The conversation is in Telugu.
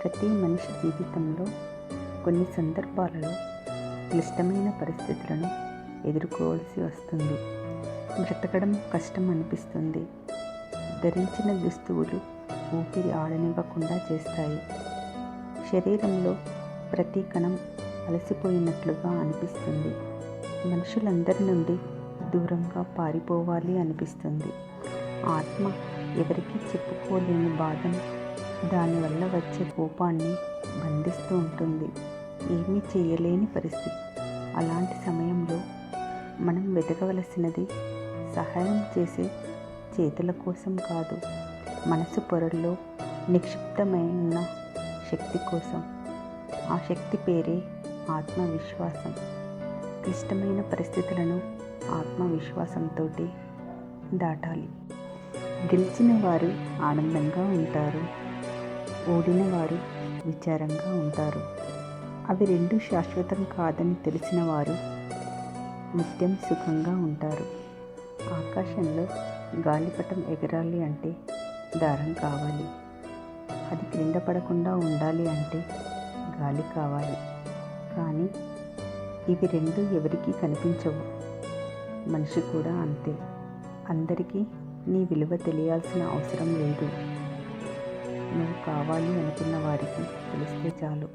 ప్రతి మనిషి జీవితంలో కొన్ని సందర్భాలలో క్లిష్టమైన పరిస్థితులను ఎదుర్కోవాల్సి వస్తుంది. బ్రతకడం కష్టం అనిపిస్తుంది. ధరించిన దుస్తువులు ఊపిరి ఆడనివ్వకుండా చేస్తాయి. శరీరంలో ప్రతి కణం అలసిపోయినట్లుగా అనిపిస్తుంది. మనుషులందరి నుండి దూరంగా పారిపోవాలి అనిపిస్తుంది. ఆత్మ ఎవరికీ చెప్పుకోలేని బాధను, దానివల్ల వచ్చే కోపాన్ని బంధిస్తూ ఉంటుంది. ఏమీ చేయలేని పరిస్థితి. అలాంటి సమయంలో మనం వెతకవలసినది సహాయం చేసే చేతుల కోసం కాదు, మనసు పొరల్లో నిక్షిప్తమైన శక్తి కోసం. ఆ శక్తి పేరే ఆత్మవిశ్వాసం. క్లిష్టమైన పరిస్థితులను ఆత్మవిశ్వాసంతో దాటాలి. గెలిచిన వారు ఆనందంగా ఉంటారు, ఓడిన వారు విచారంగా ఉంటారు. అవి రెండు శాశ్వతం కాదని తెలిసిన వారు నిత్యం సుఖంగా ఉంటారు. ఆకాశంలో గాలిపటం ఎగరాలి అంటే దారం కావాలి. అది క్రింద పడకుండా ఉండాలి అంటే గాలి కావాలి. కానీ ఇవి రెండు ఎవరికీ కనిపించవు. మనిషి కూడా అంతే. అందరికీ నీ విలువ తెలియాల్సిన అవసరం లేదు. నువ్వు కావాలి అనుకున్న వారికి తెలిస్తే చాలు.